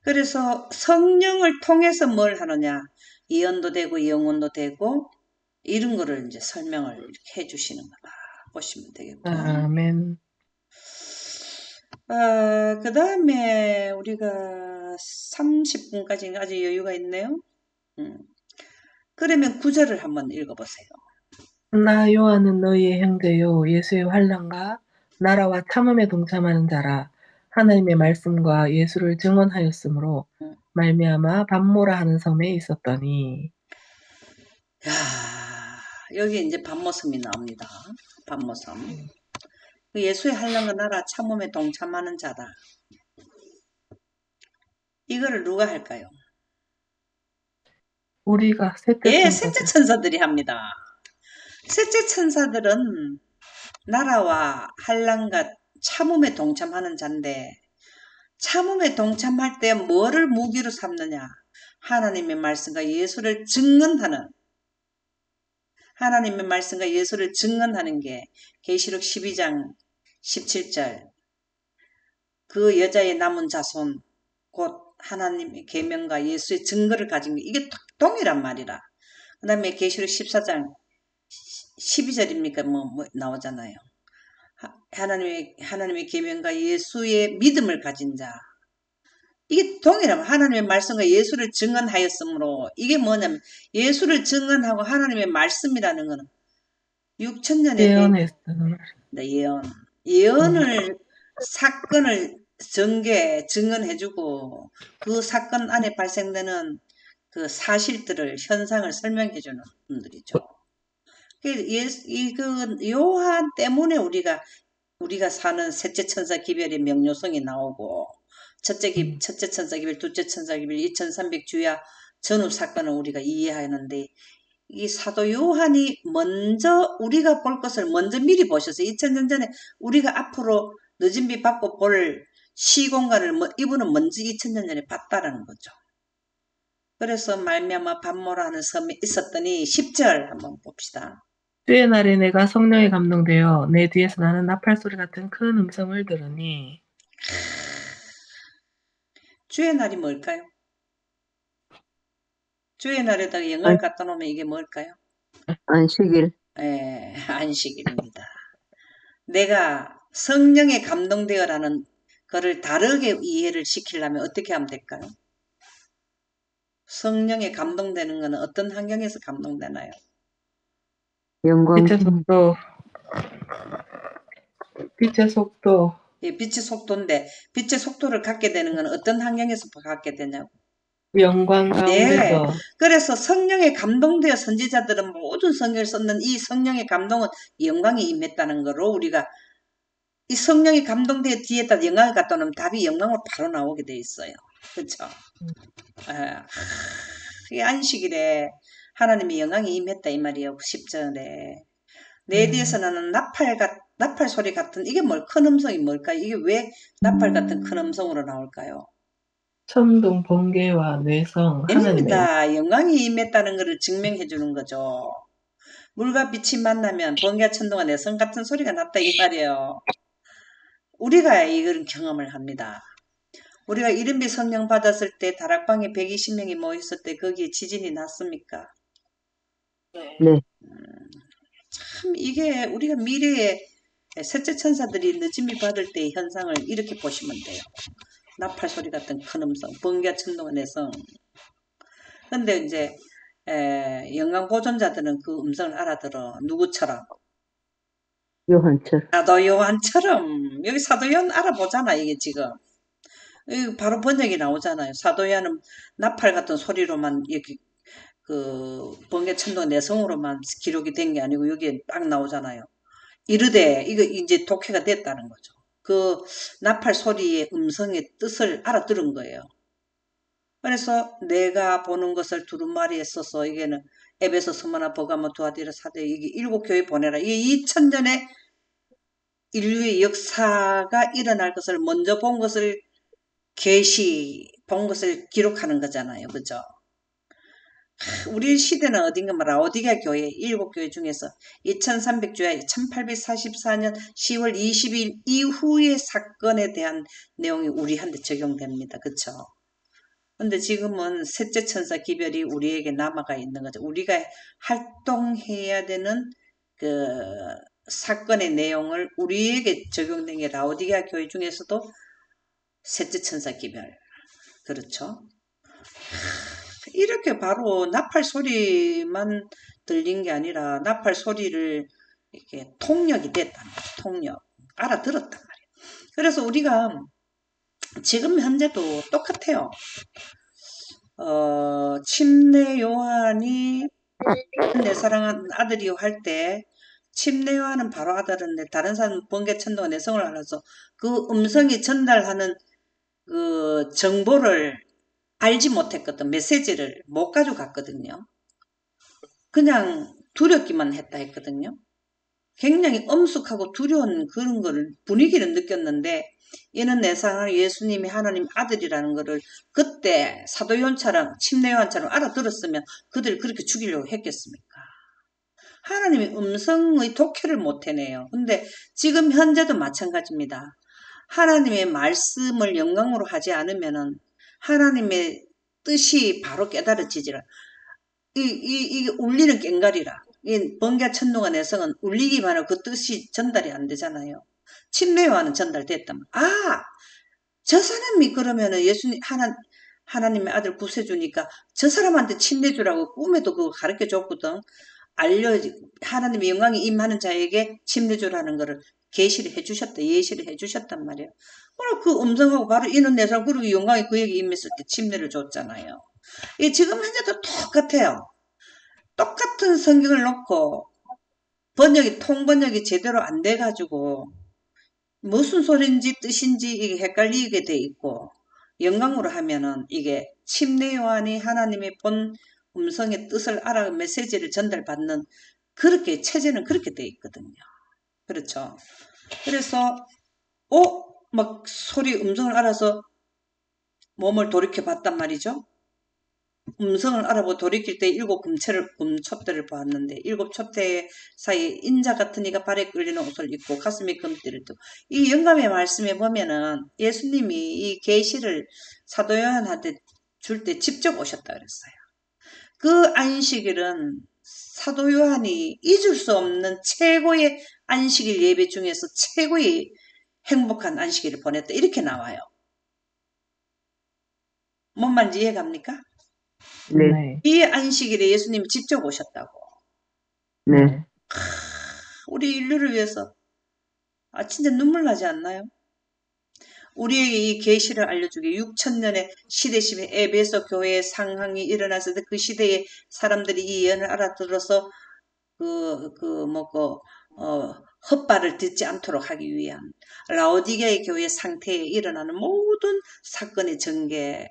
그래서 성령을 통해서 뭘 하느냐? 예언도 되고 영혼도 되고 이런 거를 이제 설명을 이렇게 해주시는 거다 보시면 되겠고. 아멘. 그 다음에 우리가 30분까지 아주 여유가 있네요. 그러면 9절을 한번 읽어보세요. 나 요한은 너희의 형제요 예수의 환난과 나라와 참음에 동참하는 자라. 하나님의 말씀과 예수를 증언하였으므로 말미암아 밤모라 하는 섬에 있었더니. 야, 여기 이제 밤모섬이 나옵니다. 밤모섬. 그 예수의 한량과 나라 참음에 동참하는 자다. 이거를 누가 할까요? 우리가 셋째 예, 천사들. 셋째 천사들이 합니다. 셋째 천사들은 나라와 한량과 참음에 동참하는 자인데, 참음에 동참할 때 뭐를 무기로 삼느냐? 하나님의 말씀과 예수를 증언하는, 하나님의 말씀과 예수를 증언하는 게 계시록 12장 17절, 그 여자의 남은 자손 곧 하나님의 계명과 예수의 증거를 가진 게 이게 동일한 말이라. 그 다음에 계시록 14장 12절입니까? 뭐 나오잖아요. 하나님의 계명과 예수의 믿음을 가진 자. 이게 동일하면 하나님의 말씀과 예수를 증언하였으므로, 이게 뭐냐면 예수를 증언하고 하나님의 말씀이라는 거는 6천년에 예언했어요. 예언을 사건을 증언해주고 그 사건 안에 발생되는 그 사실들을, 현상을 설명해주는 분들이죠. 그 요한 때문에 우리가 사는 셋째 천사 기별의 명료성이 나오고, 첫째 천사 기별, 둘째 천사 기별, 2300주야 전후 사건을 우리가 이해하는데, 이 사도 요한이 먼저 우리가 볼 것을 먼저 미리 보셔서 2000년 전에 우리가 앞으로 늦은 비 받고 볼 시공간을 이분은 먼저 2000년 전에 봤다라는 거죠. 그래서 말미암아 밤모라 하는 섬이 있었더니 10절 한번 봅시다. 주의 날에 내가 성령에 감동되어 내 뒤에서 나는 나팔 소리 같은 큰 음성을 들으니. 주의 날이 뭘까요? 주의 날에다가 영을 갖다 놓으면 이게 뭘까요? 안식일. 예, 안식일입니다. 내가 성령에 감동되어라는 거를 다르게 이해를 시키려면 어떻게 하면 될까요? 성령에 감동되는 것은 어떤 환경에서 감동되나요? 영광. 빛의 속도. 빛의 속도. 예, 빛의 속도인데 빛의 속도를 갖게 되는 건 어떤 환경에서 갖게 되냐고. 영광 가운데서. 네. 그래서 성령에 감동되어 선지자들은 모든 성경을 썼는 이 성령의 감동은 영광이 임했다는 거로, 우리가 이 성령이 감동되어 뒤에다 영광을 갖다 놓으면 답이 영광으로 바로 나오게 돼 있어요. 그렇죠? 이 안식일에 하나님의 영광이 임했다 이 말이에요. 10절에 내 뒤에서 나는 나팔 소리 같은, 이게 큰 음성이 뭘까요? 이게 왜 나팔 같은 큰 음성으로 나올까요? 천둥, 번개와 뇌성, 하나님의. 아닙니다. 영광이 임했다는 것을 증명해 주는 거죠. 물과 빛이 만나면 번개와 천둥과 내성 같은 소리가 났다 이 말이에요. 우리가 이런 경험을 합니다. 우리가 이른비 성령 받았을 때 다락방에 120명이 모였을 때 거기에 지진이 났습니까? 네. 참 이게 우리가 미래에 셋째 천사들이 늦음이 받을 때의 현상을 이렇게 보시면 돼요. 나팔 소리 같은 큰 음성, 번개와 천둥과 내성. 근데 이제 영광 보존자들은 그 음성을 알아들어. 누구처럼? 요한처럼. 사도 요한처럼. 여기 사도 요한 알아보잖아 이게 지금. 여기 바로 번역이 나오잖아요. 사도 요한은 나팔 같은 소리로만 이렇게 그 번개 천둥 내성으로만 기록이 된 게 아니고 여기에 딱 나오잖아요. 이르되 이거 이제 독해가 됐다는 거죠. 그 나팔 소리의 음성의 뜻을 알아들은 거예요. 그래서 내가 보는 것을 두루마리에 써서, 이게는 에베소, 스무나, 버가모, 두아디라, 사대, 이게 7교회 보내라. 이게 2000년에 인류의 역사가 일어날 것을 먼저 본 것을 본 것을 기록하는 거잖아요. 그죠? 우리 시대는 어딘가 라오디게아 교회 7교회 중에서 2300주야 1844년 10월 20일 이후의 사건에 대한 내용이 우리한테 적용됩니다. 그쵸? 근데 지금은 셋째 천사 기별이 우리에게 남아가 있는 거죠. 우리가 활동해야 되는 그 사건의 내용을 우리에게 적용된 게 라오디게아 교회 중에서도 셋째 천사 기별. 그렇죠? 이렇게 바로 나팔 소리만 들린 게 아니라 나팔 소리를 이렇게 통역이 됐단 말이에요. 통역. 알아들었단 말이에요. 그래서 우리가 지금 현재도 똑같아요. 침례 요한이 내 사랑하는 아들이요 할 때 침례요한은 바로 알아들었는데 다른 사람은 번개천도가 내성을 알아서 그 음성이 전달하는 그 정보를 알지 못했거든. 메시지를 못 가져갔거든요. 그냥 두렵기만 했다 했거든요. 굉장히 엄숙하고 두려운 그런 거를 분위기를 느꼈는데 이는 내 사랑 예수님이 하나님 아들이라는 거를 그때 사도요한처럼 침례요한처럼 알아들었으면 그들 그렇게 죽이려고 했겠습니까? 하나님이 음성의 독해를 못 해내요. 근데 지금 현재도 마찬가지입니다. 하나님의 말씀을 영광으로 하지 않으면은 하나님의 뜻이 바로 깨달아지지라. 이게 울리는 꽹가리라. 이 번개 천둥과 내성은 울리기만 하고 그 뜻이 전달이 안 되잖아요. 침례요한은 전달됐다면 저 사람이 그러면은 예수님 하나님의 아들 구세주니까 저 사람한테 침례 주라고 꿈에도 그거 가르쳐 줬거든. 하나님의 영광이 임하는 자에게 침례 주라는 거를 계시를 해주셨다. 예시를 해주셨단 말이에요. 그럼 그 음성하고 바로 이는 내 사람 그리고 영광이 그에게 임했을 때 침례를 줬잖아요. 지금 현재도 똑같아요. 똑같은 성경을 놓고 통번역이 제대로 안 돼가지고 무슨 소리인지 뜻인지 이게 헷갈리게 돼 있고 영광으로 하면은 이게 침례요한이 하나님의 본 음성의 뜻을 알아 메시지를 전달받는 그렇게 체제는 그렇게 돼 있거든요. 그렇죠. 그래서 막 소리 음성을 알아서 몸을 돌이켜 봤단 말이죠. 음성을 알아보고 돌이킬 때 7 금촛대를 보았는데 7 촛대 사이에 인자 같은 이가 발에 끌리는 옷을 입고 가슴에 금띠를 두고 이 영감의 말씀에 보면은 예수님이 이 계시를 사도 요한한테 줄 때 직접 오셨다 그랬어요. 그 안식일은 사도 요한이 잊을 수 없는 최고의 안식일 예배 중에서 최고의 행복한 안식일을 보냈다 이렇게 나와요. 뭔 말인지 이해갑니까? 네. 이 안식일에 예수님이 직접 오셨다고. 네. 우리 인류를 위해서 진짜 눈물 나지 않나요? 우리에게 이 계시를 알려주기 6000년의 시대심에 에베소 교회의 상황이 일어났을 때 그 시대의 사람들이 이 예언을 알아들어서 헛발을 듣지 않도록 하기 위한 라오디게의 교회의 상태에 일어나는 모든 사건의 전개,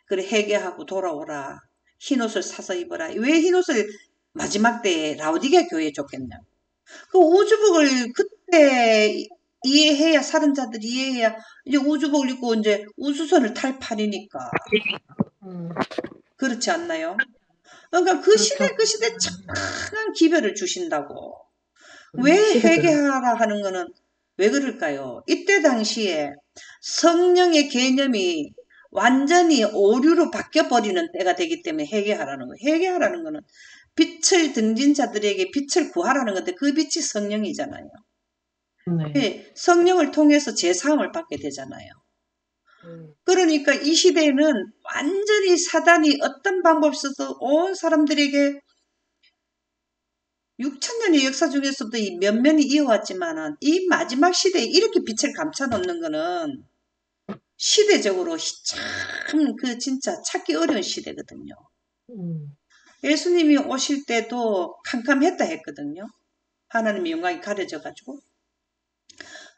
그래 회개하고 돌아오라. 흰옷을 사서 입어라. 왜 흰옷을 마지막 때에 라오디게 교회에 줬겠냐. 그 우주복을 그때 이해해야 사는 자들이 이해해야 이제 우주복을 입고 이제 우주선을 탈 판이니까. 그렇지 않나요? 그러니까 그 시대 그렇죠. 그 시대 착한 기별을 주신다고. 왜 회개하라 하는 거는 왜 그럴까요? 이때 당시에 성령의 개념이 완전히 오류로 바뀌어버리는 때가 되기 때문에 회개하라는 거예요. 회개하라는 거는 빛을 등진 자들에게 빛을 구하라는 건데 그 빛이 성령이잖아요. 네. 성령을 통해서 제사함을 받게 되잖아요. 그러니까 이 시대에는 완전히 사단이 어떤 방법을 써서 온 사람들에게 6000년의 역사 중에서도 이 면면이 이어왔지만은 이 마지막 시대에 이렇게 빛을 감춰놓는 거는 시대적으로 참 진짜 찾기 어려운 시대거든요. 예수님이 오실 때도 캄캄했다 했거든요. 하나님의 영광이 가려져가지고.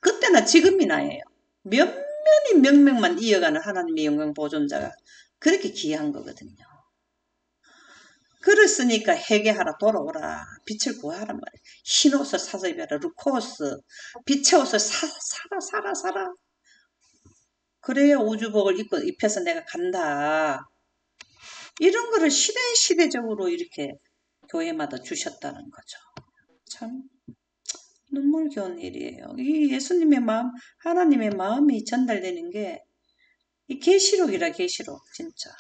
그때나 지금이나예요. 몇몇이 명맥만 이어가는 하나님의 영광 보존자가 그렇게 귀한 거거든요. 그랬으니까 회개하라 돌아오라 빛을 구하란 말이에요. 흰 옷을 사서 입어라 루코스 빛의 옷을 사라 그래야 우주복을 입혀서 내가 간다. 이런 거를 시대적으로 이렇게 교회마다 주셨다는 거죠. 참 눈물겨운 일이에요. 이 예수님의 마음, 하나님의 마음이 전달되는 게 이 계시록이라 계시록 진짜.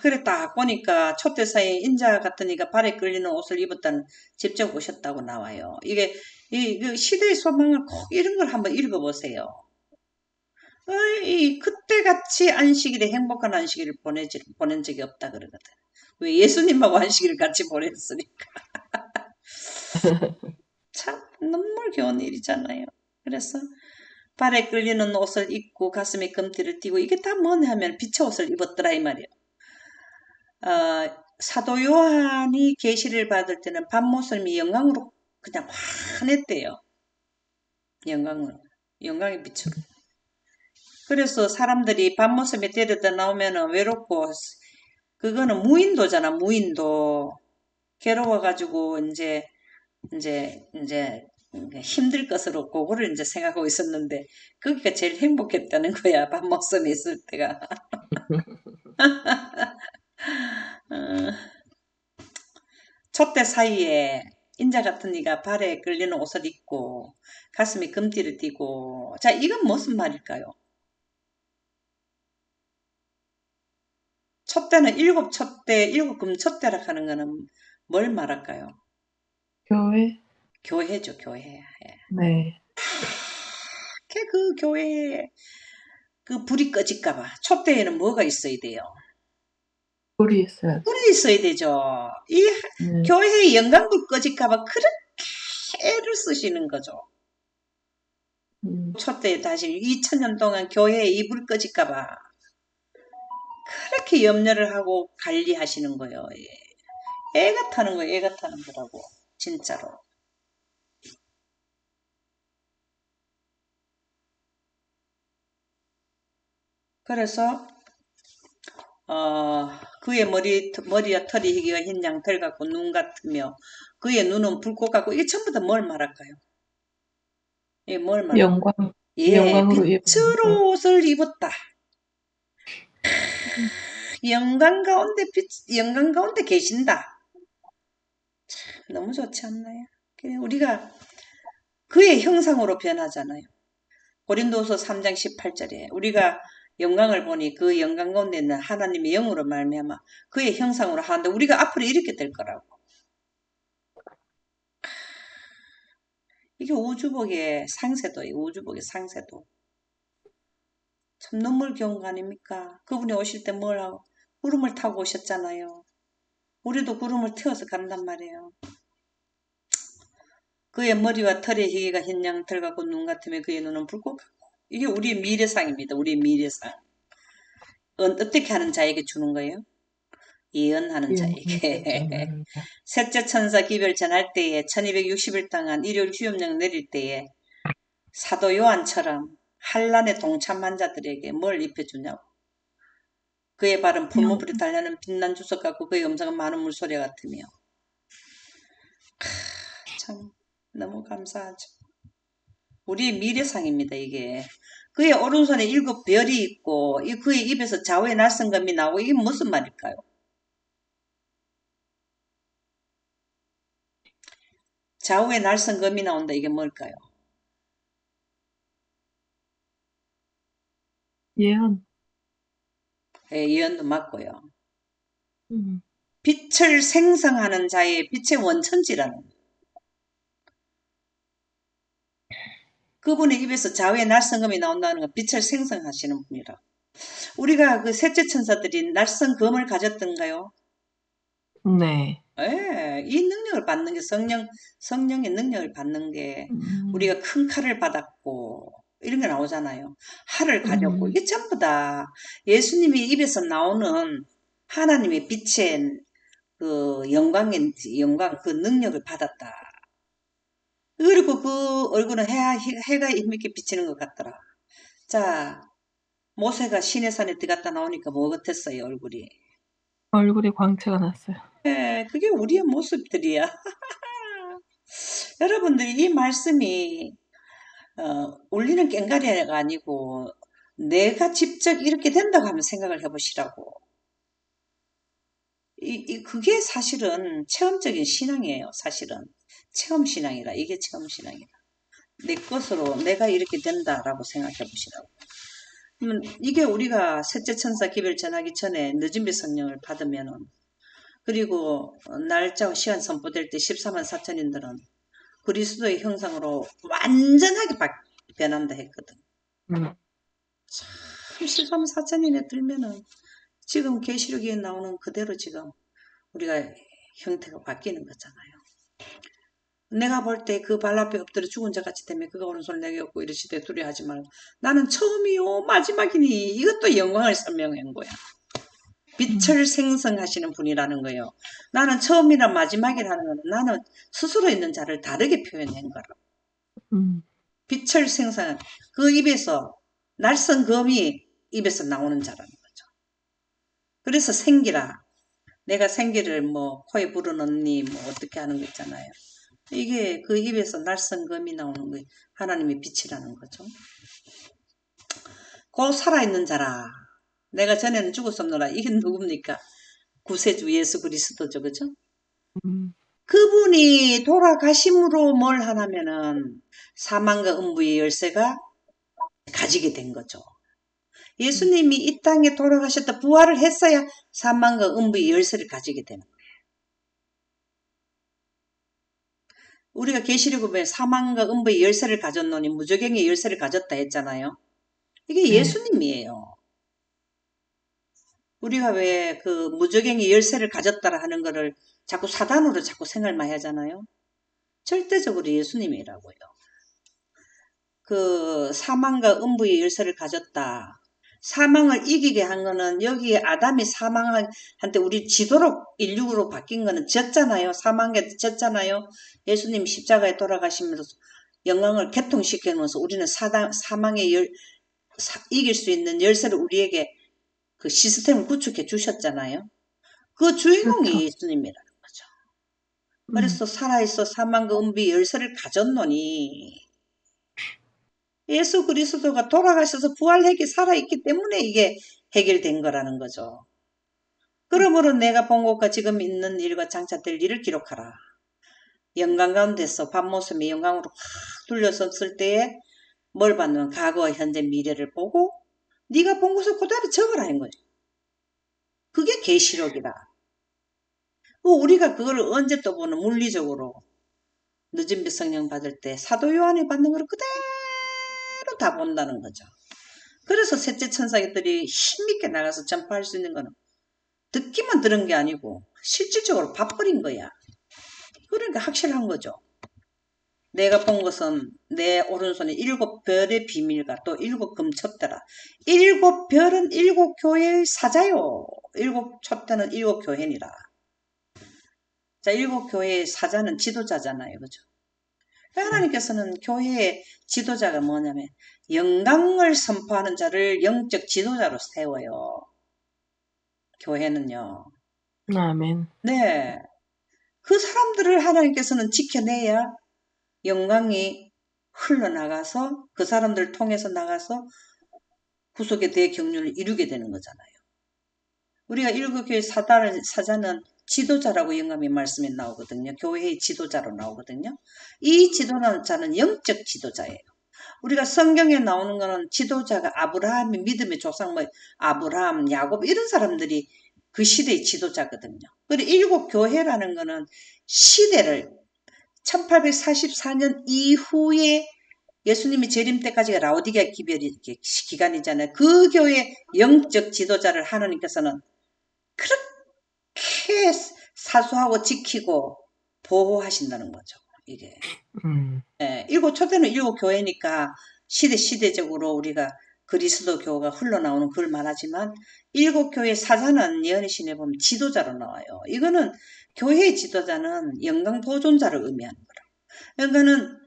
그래 딱 보니까 촛대사에 인자 같은 이가 발에 끌리는 옷을 입었다는 직접 오셨다고 나와요. 이게 이 시대의 소망을 꼭 이런 걸 한번 읽어보세요. 그때같이 안식일에 행복한 안식일을 보낸 적이 없다 그러거든. 왜 예수님하고 안식일을 같이 보냈으니까. 참 눈물겨운 일이잖아요. 그래서 발에 끌리는 옷을 입고 가슴에 금띠를 띠고 이게 다 뭐냐 하면 빛의 옷을 입었더라 이 말이에요. 사도 요한이 계시를 받을 때는 밤모습이 영광으로 그냥 환했대요. 영광으로. 영광의 빛으로. 그래서 사람들이 밤모습에 데려다 나오면은 외롭고, 그거는 무인도잖아, 무인도. 괴로워가지고, 이제 힘들 것으로 그거를 이제 생각하고 있었는데, 거기가 제일 행복했다는 거야, 밤모습에 있을 때가. 어, 촛대 사이에 인자 같은 이가 발에 걸리는 옷을 입고, 가슴에 금띠를 띠고, 자, 이건 무슨 말일까요? 촛대는 일곱 촛대, 일곱 금촛대라 하는 거는 뭘 말할까요? 교회? 교회죠, 교회. 네. 그 교회에 그 불이 꺼질까봐. 촛대에는 뭐가 있어야 돼요? 불이 있어야죠. 불이 있어야 되죠. 이 네. 교회의 영광불 꺼질까봐 그렇게 애를 쓰시는 거죠. 촛대 다시 2000년 동안 교회에 이 불 꺼질까봐 그렇게 염려를 하고 관리하시는 거예요. 애가 타는 거예요. 애가 타는 거라고. 진짜로. 그래서 그의 머리와 털이 희기가 흰 양털 같고 눈 같으며 그의 눈은 불꽃 같고 이게 전부 다 뭘 말할까요? 이게 뭘 말할까요? 영광, 예, 영광으로 입은 빛으로 옷을 입었다. 영광 가운데 계신다. 너무 좋지 않나요? 우리가 그의 형상으로 변하잖아요. 고린도서 3장 18절에 우리가 영광을 보니 그 영광 가운데 있는 하나님의 영으로 말미암아 그의 형상으로 하는데 우리가 앞으로 이렇게 될 거라고. 이게 우주복의 상세도예요. 우주복의 상세도. 참 눈물겨운 거 아닙니까? 그분이 오실 때 뭘 하고 구름을 타고 오셨잖아요. 우리도 구름을 태워서 간단 말이에요. 그의 머리와 털의 희게가 흰 양털 같고 눈 같으며 그의 눈은 불꽃 같고. 이게 우리의 미래상입니다. 우리의 미래상. 어떻게 하는 자에게 주는 거예요? 예언하는 자에게. 셋째 천사 기별 전할 때에 1260일 동안 일요일 휴업령 내릴 때에 사도 요한처럼 환란에 동참한 자들에게 뭘 입혀주냐고. 그의 발은 풀무불이 달려는 빛난 주석 같고 그의 음성은 많은 물소리 같으며. 참 너무 감사하죠. 우리의 미래상입니다. 이게. 그의 오른손에 7별이 있고 그의 입에서 좌우의 날성검이 나오고 이게 무슨 말일까요? 좌우의 날성검이 나온다. 이게 뭘까요? 예언. 예, 예언도 맞고요. 빛을 생성하는 자의 빛의 원천지라는 거예요. 그분의 입에서 좌우의 날성검이 나온다는 건 빛을 생성하시는 분이라. 우리가 그 셋째 천사들이 날성검을 가졌던가요? 네. 예, 이 능력을 받는 게 성령의 능력을 받는 게 우리가 큰 칼을 받았고 이런 게 나오잖아요. 활을 가졌고 이게 전부 다 예수님이 입에서 나오는 하나님의 빛의 그 영광 그 능력을 받았다. 그리고 그 얼굴은 해가 힘있게 비치는 것 같더라. 자, 모세가 시내산에 들어갔다 나오니까 뭐 같았어요, 얼굴이? 얼굴에 광채가 났어요. 예, 그게 우리의 모습들이야. 여러분들이 이 말씀이 울리는 꽹과리가 아니고 내가 직접 이렇게 된다고 하면 생각을 해보시라고. 그게 사실은 체험적인 신앙이에요. 사실은 체험신앙이라. 이게 체험신앙이라. 내 것으로 내가 이렇게 된다라고 생각해 보시라고. 그러면 이게 우리가 셋째 천사 기별 전하기 전에 늦은비 성령을 받으면은 그리고 날짜와 시간 선포될 때 14만 4천인들은 그리스도의 형상으로 완전하게 변한다 했거든. 참 14만 4천인에 들면은 지금 계시록에 나오는 그대로 지금 우리가 형태가 바뀌는 거잖아요. 내가 볼 때 그 발 앞에 엎드려 죽은 자 같이 되면 그가 오른손을 내게 얻고 이르시되 두려워하지 말고 나는 처음이요 마지막이니 이것도 영광을 설명한 거야. 빛을 생성하시는 분이라는 거예요. 나는 처음이나 마지막이라는 거는 나는 스스로 있는 자를 다르게 표현한 거라. 빛을 생성한 그 입에서 날선 검이 입에서 나오는 자라는 거죠. 그래서 생기라. 내가 생기를 뭐 코에 불어넣니 뭐 어떻게 하는 거 있잖아요. 이게 그 입에서 날선 검이 나오는 거예요. 하나님의 빛이라는 거죠. 곧 살아있는 자라. 내가 전에는 죽었었노라. 이게 누굽니까? 구세주 예수 그리스도죠. 그죠? 그분이 돌아가심으로 뭘 하냐면은 사망과 음부의 열쇠가 가지게 된 거죠. 예수님이 이 땅에 돌아가셨다 부활을 했어야 사망과 음부의 열쇠를 가지게 되는 거예요. 우리가 계시록에 보면 사망과 음부의 열쇠를 가졌노니 무저갱의 열쇠를 가졌다 했잖아요. 이게 예수님이에요. 우리가 왜 그 무저갱의 열쇠를 가졌다라 하는 거를 자꾸 사단으로 자꾸 생각만 하잖아요. 절대적으로 예수님이라고요. 그 사망과 음부의 열쇠를 가졌다. 사망을 이기게 한 거는 여기에 아담이 사망한테 우리 지도로 인류로 바뀐 거는 졌잖아요. 사망에 졌잖아요. 예수님 십자가에 돌아가시면서 영광을 개통시키면서 우리는 사망의 이길 수 있는 열쇠를 우리에게 그 시스템을 구축해 주셨잖아요. 그 주인공이 그렇죠. 예수님이라는 거죠. 그래서 살아있어 사망과 음부의 열쇠를 가졌노니 예수 그리스도가 돌아가셔서 부활하게 살아있기 때문에 이게 해결된 거라는 거죠. 그러므로 내가 본 것과 지금 있는 일과 장차될 일을 기록하라. 영광 가운데서 밤모습이 영광으로 확 둘러섰을 때에 뭘 받는 과거, 현재, 미래를 보고 네가 본 것을 그대로 적으라는 거예요. 그게 계시록이다. 우리가 그걸 언제 또 보는 물리적으로 늦은 빛 성령 받을 때 사도 요한이 받는 걸 그대로 다 본다는 거죠. 그래서 셋째 천사들이 힘있게 나가서 전파할 수 있는 거는 듣기만 들은 게 아니고 실질적으로 봐버린 거야. 그러니까 확실한 거죠. 내가 본 것은 내 오른손에 7별의 비밀과 또 7금첩대라. 7별은 7교회의 사자요. 7첩대는 7교회니라. 자, 7교회의 사자는 지도자잖아요. 그죠? 하나님께서는 교회의 지도자가 뭐냐면 영광을 선포하는 자를 영적 지도자로 세워요. 교회는요. 아멘. 네. 그 사람들을 하나님께서는 지켜내야 영광이 흘러나가서 그 사람들을 통해서 나가서 구속의 대경륜을 이루게 되는 거잖아요. 우리가 일곱교회 사자는 지도자라고 영감의 말씀에 나오거든요. 교회의 지도자로 나오거든요. 이 지도자는 영적 지도자예요. 우리가 성경에 나오는 거는 지도자가 아브라함이 믿음의 조상 아브라함, 야곱 이런 사람들이 그 시대의 지도자거든요. 그리고 일곱 교회라는 거는 시대를 1844년 이후에 예수님이 재림 때까지가 라오디게아 기간이잖아요. 그 교회 영적 지도자를 하나님께서는 그렇게 사수하고 지키고 보호하신다는 거죠. 이게. 일곱 초대는 일곱 교회니까 시대적으로 우리가 그리스도 교가 흘러나오는 걸 말하지만 일곱 교회 사자는 예언의 보면 지도자로 나와요. 이거는 교회의 지도자는 영광 보존자를 의미하는 거라. 그러니까는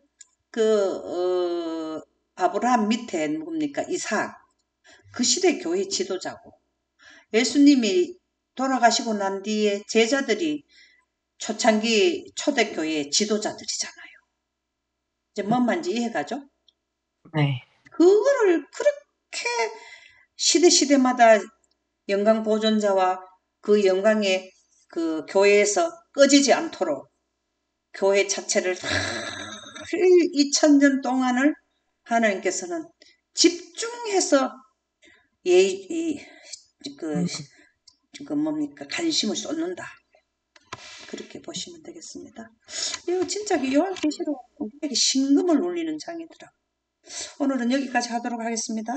아브라함 밑에 누굽니까? 이삭. 그 시대 교회 지도자고 예수님이 돌아가시고 난 뒤에 제자들이 초창기 초대교회 지도자들이잖아요. 이제 뭔 말인지 이해가죠? 네. 그거를 그렇게 시대마다 영광 보존자와 그 영광의 그 교회에서 꺼지지 않도록 교회 자체를 2000년 동안을 하나님께서는 집중해서 관심을 쏟는다. 그렇게 보시면 되겠습니다. 이거 진짜 요한계시록 우리에게 심금을 울리는 장이더라. 오늘은 여기까지 하도록 하겠습니다.